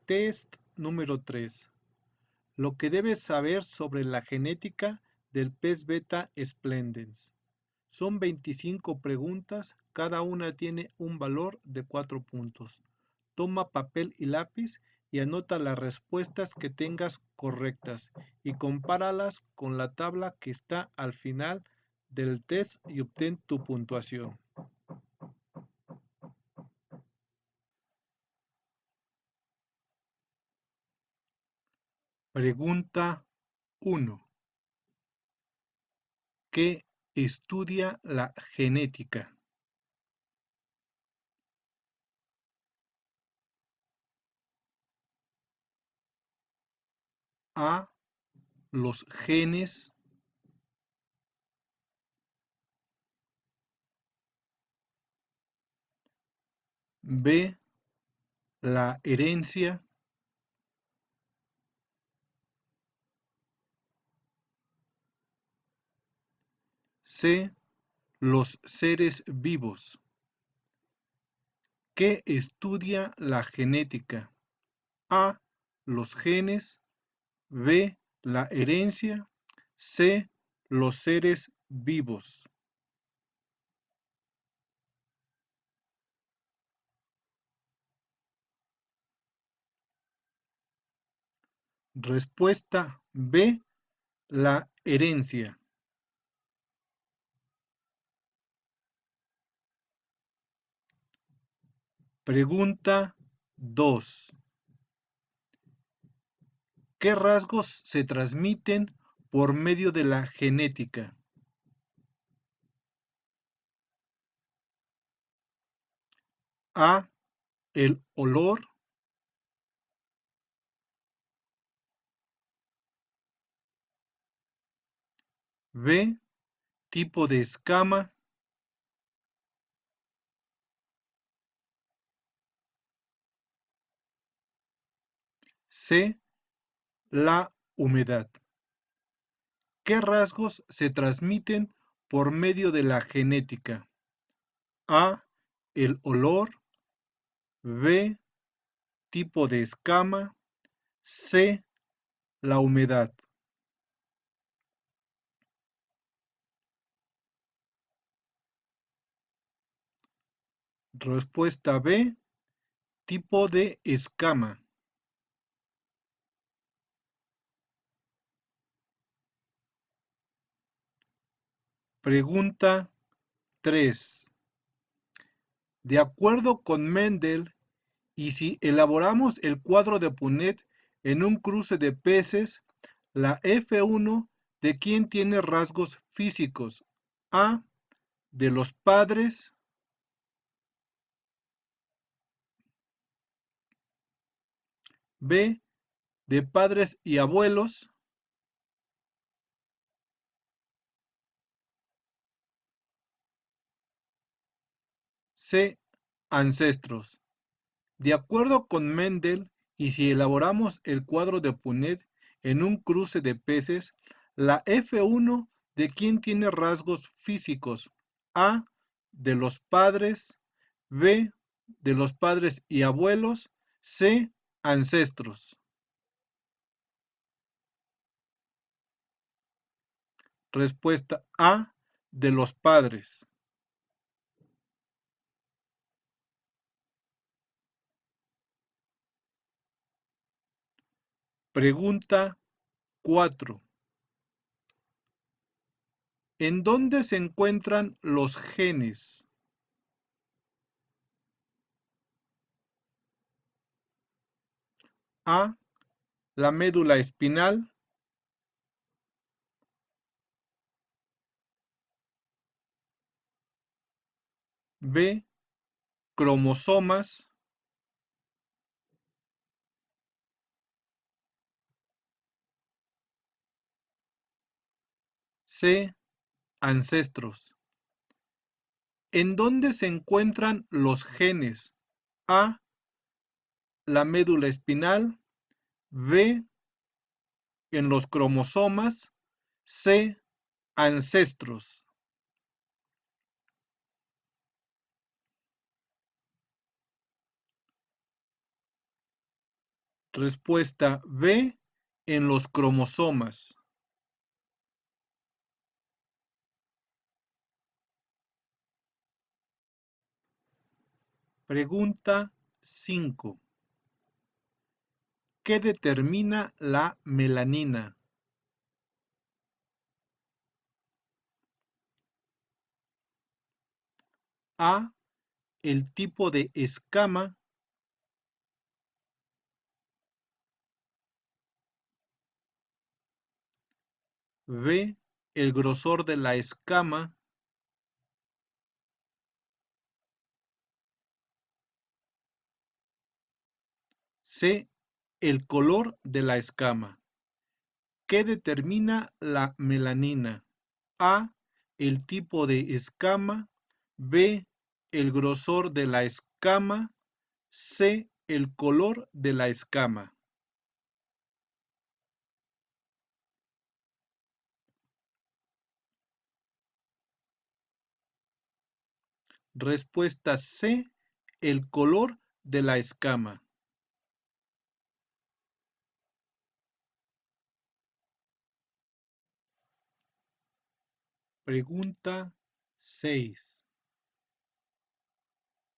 Test número 3. Lo que debes saber sobre la genética del pez beta splendens. Son 25 preguntas, cada una tiene un valor de 4 puntos. Toma papel y lápiz y anota las respuestas que tengas correctas y compáralas con la tabla que está al final del test y obtén tu puntuación. Pregunta 1. ¿Qué estudia la genética? A. Los genes. B. La herencia. C. Los seres vivos. ¿Qué estudia la genética? A. Los genes. B. La herencia. C. Los seres vivos. Respuesta B. La herencia. Pregunta 2. ¿Qué rasgos se transmiten por medio de la genética? A. El olor. B. Tipo de escama. C. La humedad. ¿Qué rasgos se transmiten por medio de la genética? A. El olor. B. Tipo de escama. C. La humedad. Respuesta B. Tipo de escama. Pregunta 3. De acuerdo con Mendel, y si elaboramos el cuadro de Punnett en un cruce de peces, la F1 de quién tiene rasgos físicos. A. De los padres. B. De padres y abuelos. C. Ancestros. De acuerdo con Mendel, y si elaboramos el cuadro de Punnett en un cruce de peces, la F1 de quién tiene rasgos físicos. A. De los padres. B. De los padres y abuelos. C. Ancestros. Respuesta A. De los padres. Pregunta 4. ¿En dónde se encuentran los genes? A. La médula espinal. B. Cromosomas. C. Ancestros. ¿En dónde se encuentran los genes? A. La médula espinal. B. En los cromosomas. C. Ancestros. Respuesta B, en los cromosomas. Pregunta 5. ¿Qué determina la melanina? A, el tipo de escama. B, el grosor de la escama. C, el color de la escama. ¿Qué determina la melanina? A, el tipo de escama. B, el grosor de la escama. C, el color de la escama. Respuesta C, el color de la escama. Pregunta 6.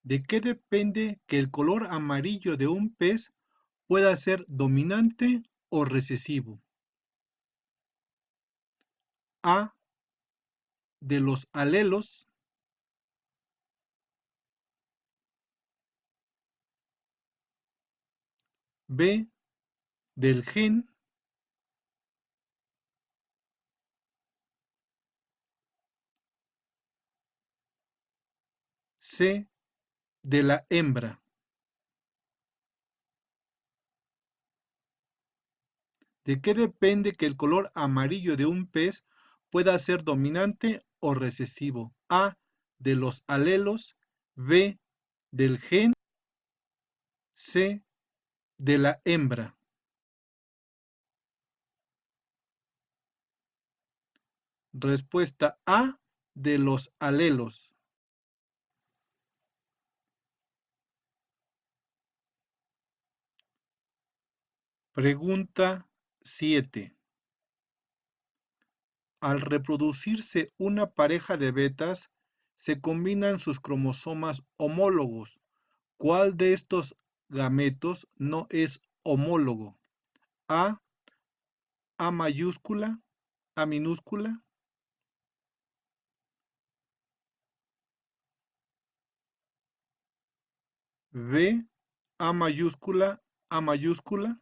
¿De qué depende que el color amarillo de un pez pueda ser dominante o recesivo? A, de los alelos. B, del gen. C, de la hembra. ¿De qué depende que el color amarillo de un pez pueda ser dominante o recesivo? A, de los alelos. B, del gen. C, de la hembra. Respuesta A, de los alelos. Pregunta 7. Al reproducirse una pareja de betas, se combinan sus cromosomas homólogos. ¿Cuál de estos gametos no es homólogo? A, A mayúscula, A minúscula. B, A mayúscula, A mayúscula.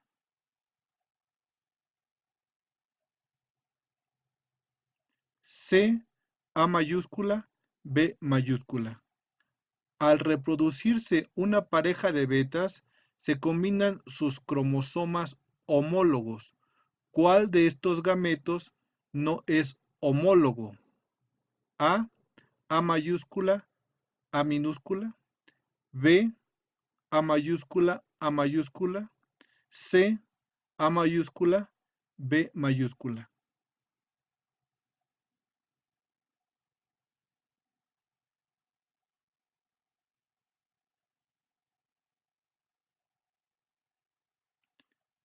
C, A mayúscula, B mayúscula. Al reproducirse una pareja de betas, se combinan sus cromosomas homólogos. ¿Cuál de estos gametos no es homólogo? A, A mayúscula, A minúscula. B, A mayúscula, A mayúscula. C, A mayúscula, B mayúscula.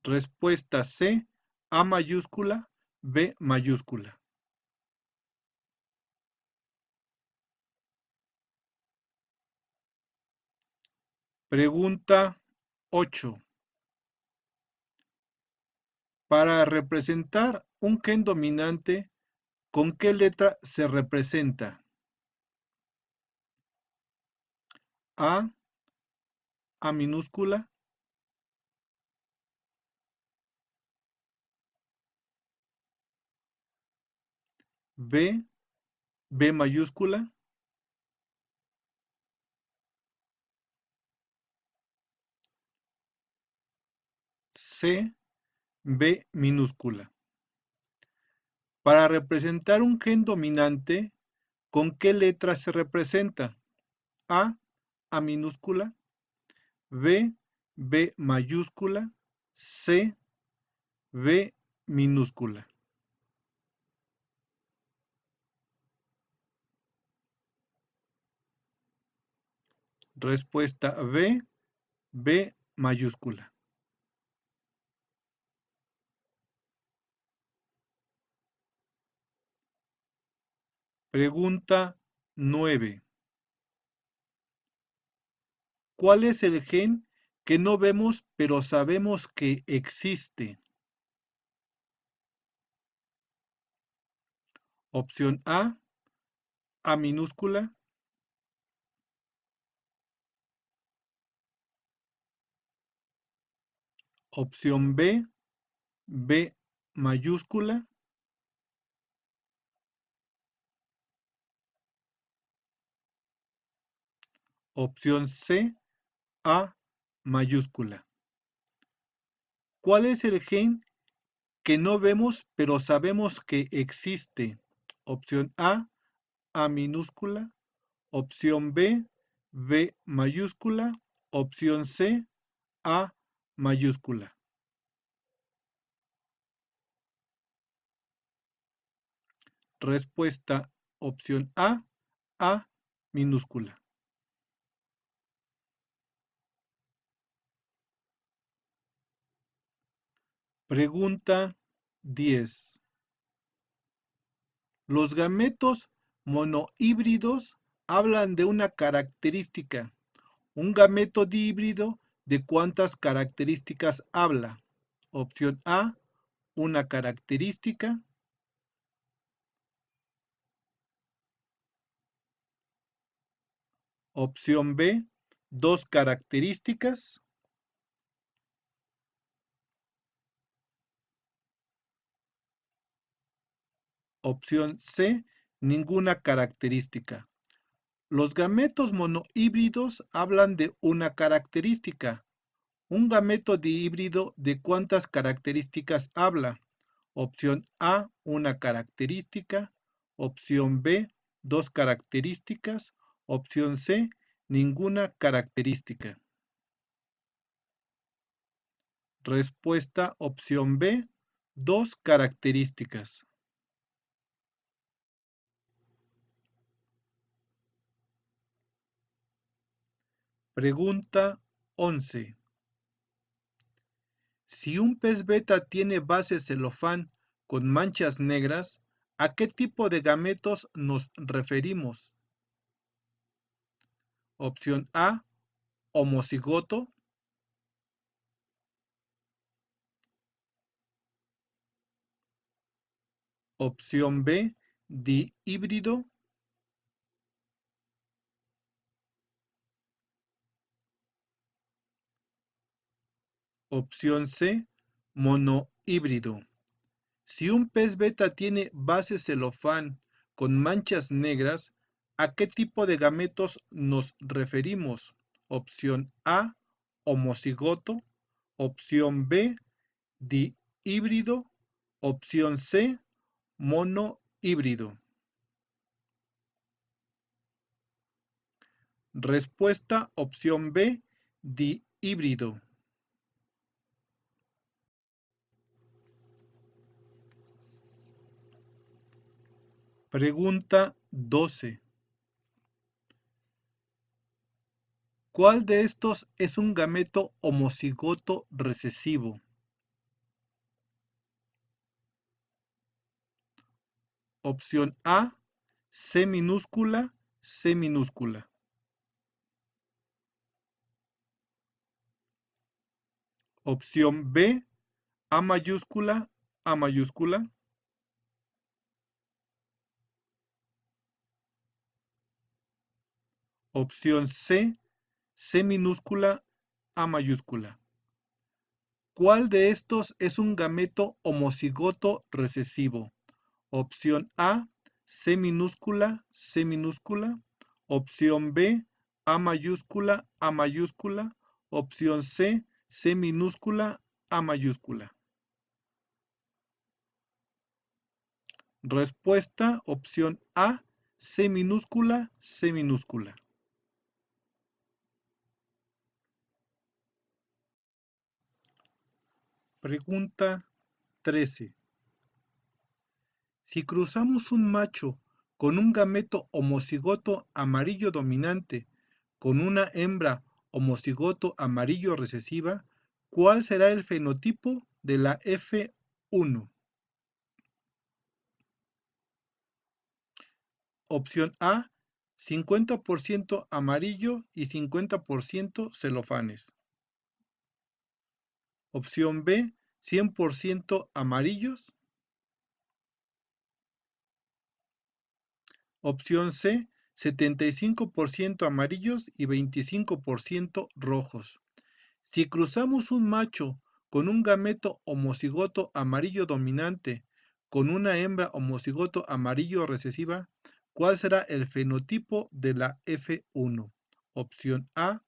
Respuesta C, A mayúscula, B mayúscula. Pregunta 8. Para representar un gen dominante, ¿con qué letra se representa? A, A minúscula. B, B mayúscula. C, B minúscula. Para representar un gen dominante, ¿con qué letra se representa? A, A minúscula. B, B mayúscula. C, B minúscula. Respuesta B, B mayúscula. Pregunta 9. ¿Cuál es el gen que no vemos pero sabemos que existe? Opción A minúscula. Opción B mayúscula. Opción C, A mayúscula. ¿Cuál es el gen que no vemos pero sabemos que existe? Opción A minúscula. Opción B mayúscula. Opción C, A mayúscula. Respuesta, opción A minúscula. Pregunta 10. Los gametos monohíbridos hablan de una característica. Un gameto dihíbrido, ¿de cuántas características habla? Opción A, una característica. Opción B, dos características. Opción C, ninguna característica. Los gametos monohíbridos hablan de una característica. Un gameto dihíbrido, ¿de cuántas características habla? Opción A, una característica. Opción B, dos características. Opción C, ninguna característica. Respuesta, opción B, dos características. Pregunta 11. Si un pez beta tiene base celofán con manchas negras, ¿a qué tipo de gametos nos referimos? Opción A, homocigoto. Opción B, dihíbrido. Opción C, monohíbrido. Si un pez beta tiene base celofán con manchas negras, ¿a qué tipo de gametos nos referimos? Opción A, homocigoto. Opción B, dihíbrido. Opción C, monohíbrido. Respuesta, opción B, dihíbrido. Pregunta 12. ¿Cuál de estos es un gameto homocigoto recesivo? Opción A, C minúscula, C minúscula. Opción B, A mayúscula, A mayúscula. Opción C, C minúscula, A mayúscula. ¿Cuál de estos es un gameto homocigoto recesivo? Opción A, C minúscula, C minúscula. Opción B, A mayúscula, A mayúscula. Opción C, C minúscula, A mayúscula. Respuesta, opción A, C minúscula, C minúscula. Pregunta 13. Si cruzamos un macho con un gameto homocigoto amarillo dominante con una hembra homocigoto amarillo recesiva, ¿cuál será el fenotipo de la F1? Opción A, 50% amarillo y 50% celofanes. Opción B, 100% amarillos. Opción C, 75% amarillos y 25% rojos. Si cruzamos un macho con un gameto homocigoto amarillo dominante con una hembra homocigoto amarillo recesiva, ¿cuál será el fenotipo de la F1? Opción A,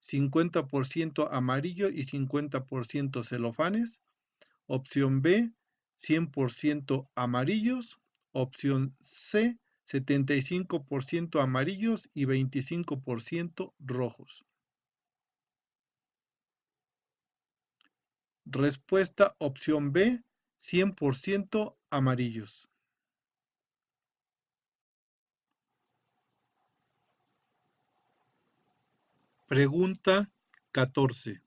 50% amarillo y 50% celofanes. Opción B, 100% amarillos. Opción C, 75% amarillos y 25% rojos. Respuesta opción B, 100% amarillos. Pregunta 14.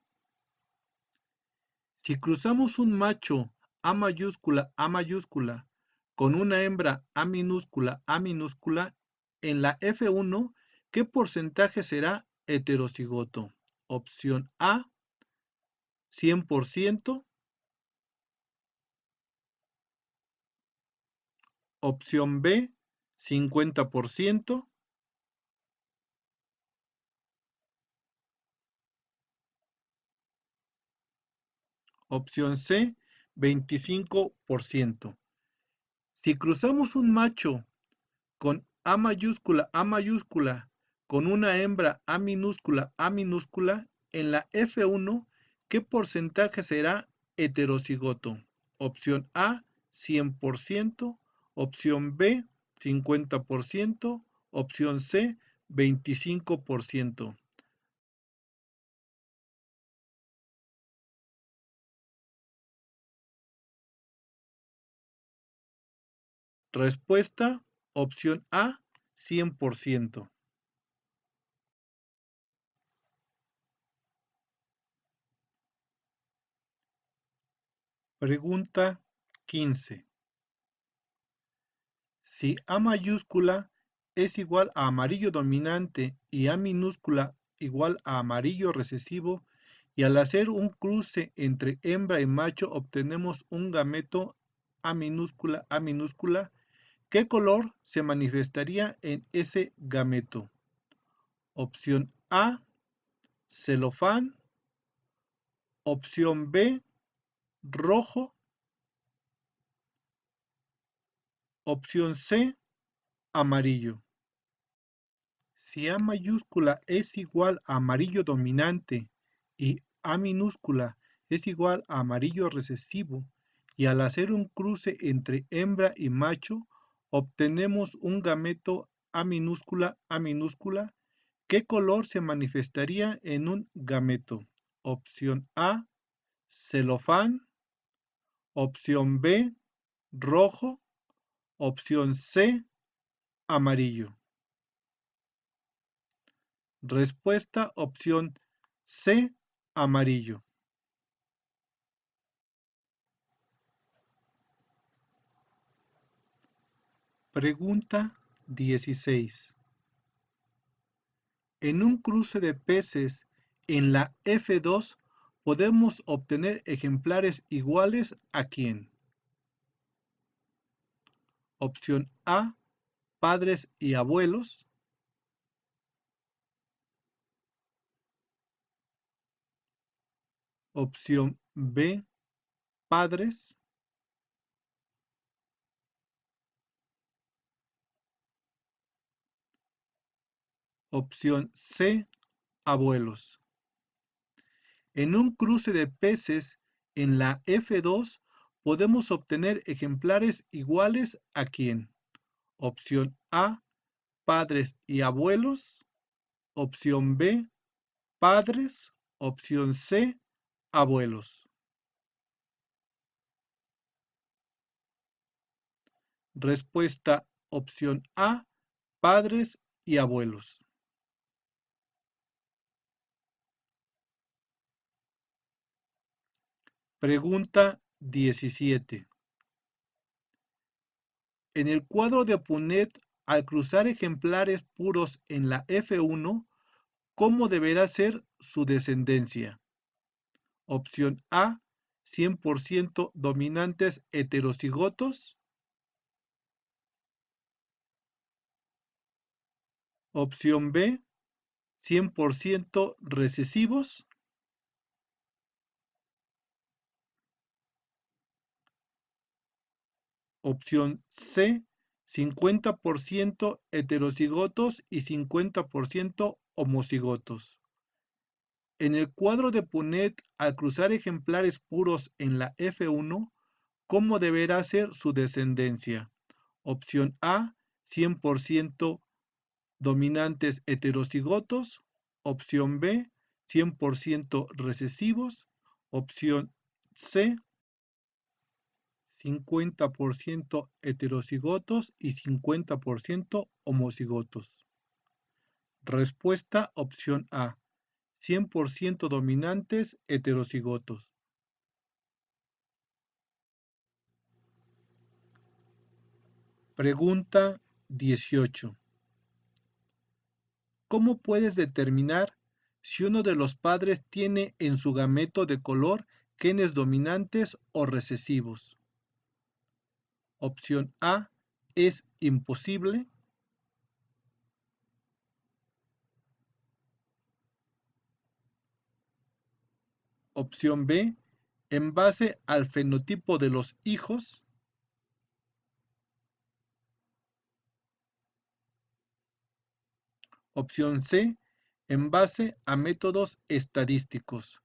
Si cruzamos un macho A mayúscula A mayúscula con una hembra A minúscula en la F1, ¿qué porcentaje será heterocigoto? Opción A, 100%. Opción B, 50%. Opción C, 25%. Si cruzamos un macho con A mayúscula con una hembra A minúscula en la F1, ¿qué porcentaje será heterocigoto? Opción A, 100%, opción B, 50%, opción C, 25%. Respuesta, opción A, 100%. Pregunta 15. Si A mayúscula es igual a amarillo dominante y A minúscula igual a amarillo recesivo, y al hacer un cruce entre hembra y macho obtenemos un gameto A minúscula, ¿qué color se manifestaría en ese gameto? Opción A, celofán. Opción B, rojo. Opción C, amarillo. Si A mayúscula es igual a amarillo dominante y A minúscula es igual a amarillo recesivo, y al hacer un cruce entre hembra y macho obtenemos un gameto A minúscula, ¿qué color se manifestaría en un gameto? Opción A, celofán. Opción B, rojo. Opción C, amarillo. Respuesta opción C, amarillo. Pregunta 16. En un cruce de peces en la F2 podemos obtener ejemplares iguales ¿a quién? Opción A, padres y abuelos. Opción B, padres. Opción C, abuelos. En un cruce de peces en la F2 podemos obtener ejemplares iguales ¿a quién? Opción A, padres y abuelos. Opción B, padres. Opción C, abuelos. Respuesta opción A, padres y abuelos. Pregunta 17. En el cuadro de Punnett al cruzar ejemplares puros en la F1, ¿cómo deberá ser su descendencia? Opción A, 100% dominantes heterocigotos. Opción B, 100% recesivos. Opción C, 50% heterocigotos y 50% homocigotos. En el cuadro de Punnett, al cruzar ejemplares puros en la F1, ¿cómo deberá ser su descendencia? Opción A, 100% dominantes heterocigotos. Opción B, 100% recesivos. Opción C, 50% heterocigotos y 50% homocigotos. Respuesta opción A, 100% dominantes heterocigotos. Pregunta 18. ¿Cómo puedes determinar si uno de los padres tiene en su gameto de color genes dominantes o recesivos? Opción A, es imposible. Opción B, en base al fenotipo de los hijos. Opción C, en base a métodos estadísticos.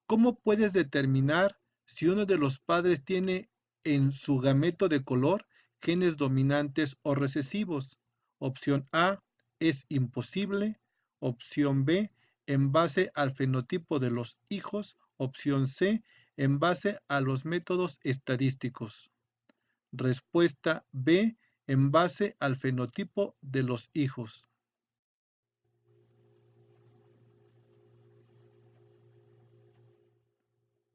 ¿Cómo puedes determinar si uno de los padres tiene en su gameto de color genes dominantes o recesivos? Opción A, es imposible. Opción B, en base al fenotipo de los hijos. Opción C, en base a los métodos estadísticos. Respuesta B, en base al fenotipo de los hijos.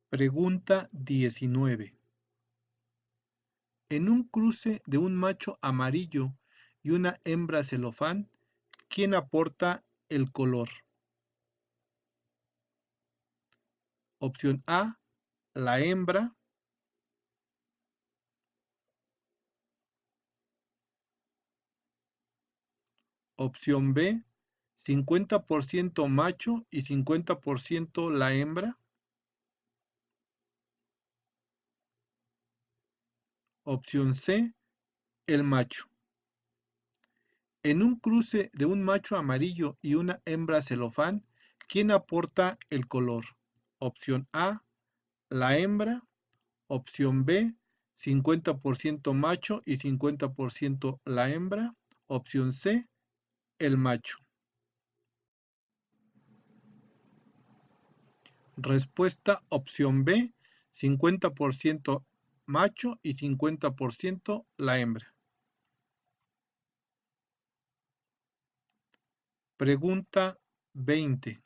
Pregunta 19. En un cruce de un macho amarillo y una hembra celofán, ¿quién aporta el color? Opción A, la hembra. Opción B, 50% macho y 50% la hembra. Opción C, el macho. En un cruce de un macho amarillo y una hembra celofán, ¿quién aporta el color? Opción A, la hembra. Opción B, 50% macho y 50% la hembra. Opción C, el macho. Respuesta opción B, 50% macho y 50% la hembra. Pregunta 20.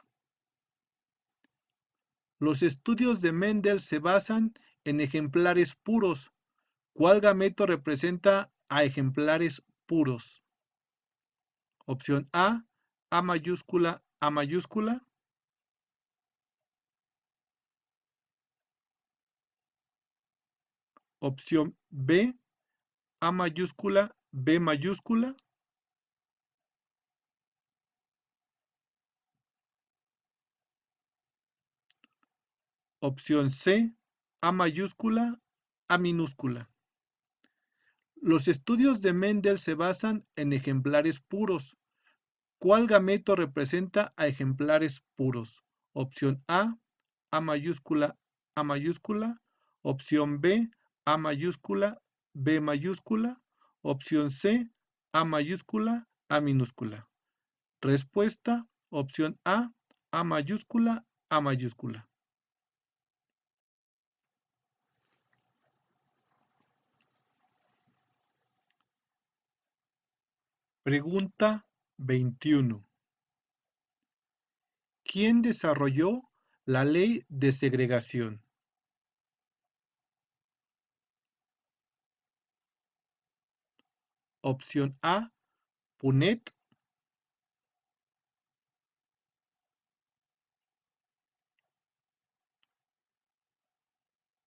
Los estudios de Mendel se basan en ejemplares puros. ¿Cuál gameto representa a ejemplares puros? Opción A, A mayúscula, A mayúscula. Opción B, A mayúscula, B mayúscula. Opción C, A mayúscula, A minúscula. Los estudios de Mendel se basan en ejemplares puros. ¿Cuál gameto representa a ejemplares puros? Opción A mayúscula, A mayúscula. Opción B, A mayúscula, B mayúscula. Opción C, A mayúscula, A minúscula. Respuesta, opción A mayúscula, A mayúscula. Pregunta 21. ¿Quién desarrolló la ley de segregación? Opción A, Punnett.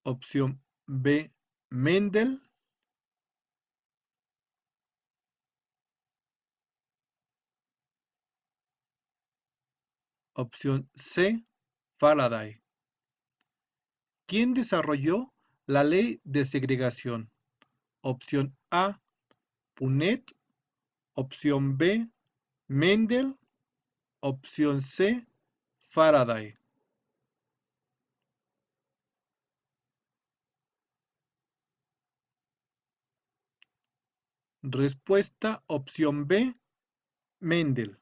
Opción B, Mendel. Opción C, Faraday. ¿Quién desarrolló la ley de segregación? Opción A, Punnett. Opción B, Mendel. Opción C, Faraday. Respuesta opción B, Mendel.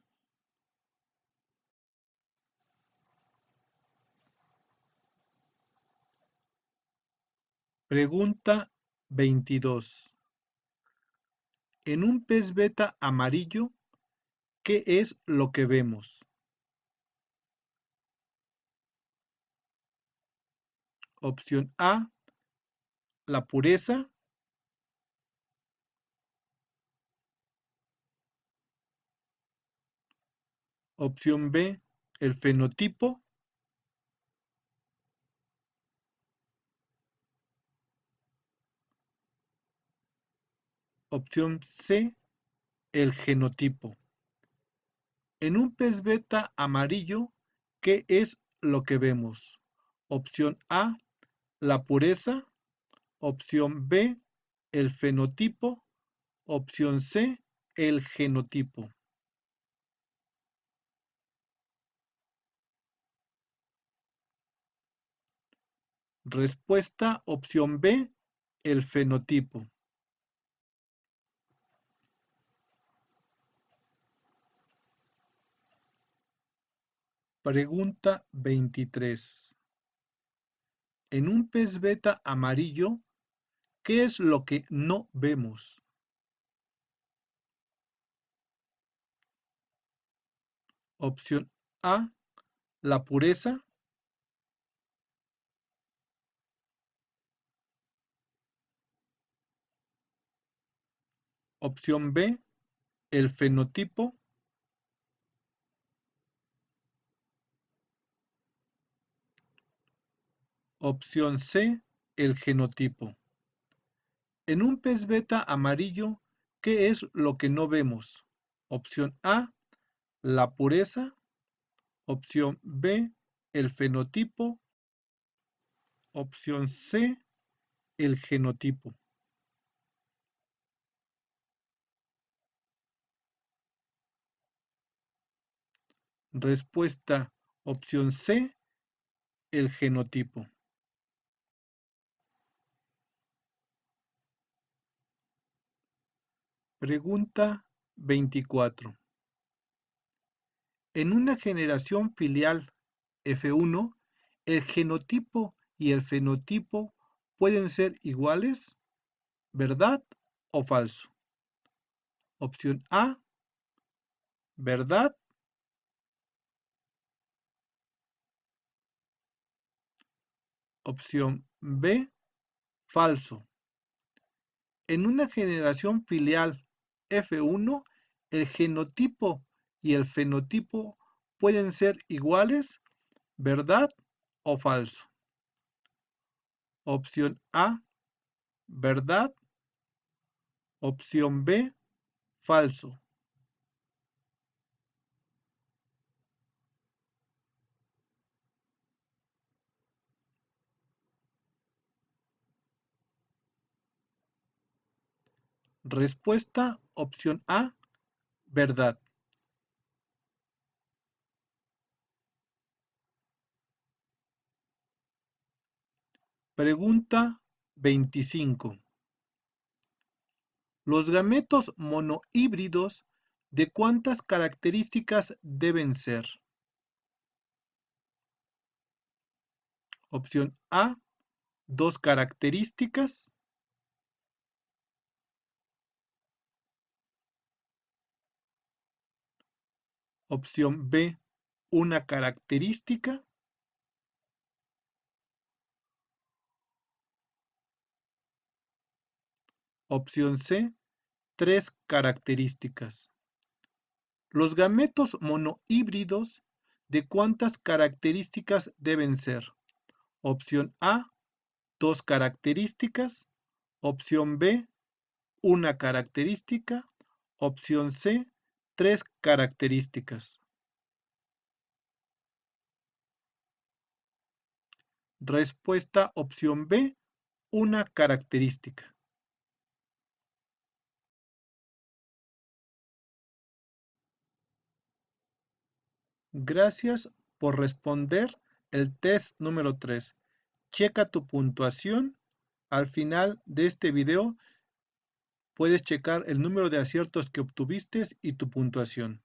Pregunta 22. En un pez beta amarillo, ¿qué es lo que vemos? Opción A, la pureza. Opción B, el fenotipo. Opción C, el genotipo. En un pez beta amarillo, ¿qué es lo que vemos? Opción A, la pureza. Opción B, el fenotipo. Opción C, el genotipo. Respuesta opción B, el fenotipo. Pregunta 23. En un pez beta amarillo, ¿qué es lo que no vemos? Opción A, la pureza. Opción B, el fenotipo. Opción C, el genotipo. En un pez beta amarillo, ¿qué es lo que no vemos? Opción A, la pureza. Opción B, el fenotipo. Opción C, el genotipo. Respuesta opción C, el genotipo. Pregunta 24. En una generación filial F1, ¿el genotipo y el fenotipo pueden ser iguales? ¿Verdad o falso? Opción A, verdad. Opción B, falso. En una generación filial F1, el genotipo y el fenotipo pueden ser iguales, ¿verdad o falso? Opción A, verdad. Opción B, falso. Respuesta opción A, verdad. Pregunta 25. Los gametos monohíbridos, ¿de cuántas características deben ser? Opción A, dos características. Opción B, una característica. Opción C, 3 características. Los gametos monohíbridos, ¿de cuántas características deben ser? Opción A, 2 características. Opción B, 1 característica. Opción C, 3 características. Respuesta opción B, 1 característica. Gracias por responder el test número 3. Checa tu puntuación. Al final de este video puedes checar el número de aciertos que obtuviste y tu puntuación.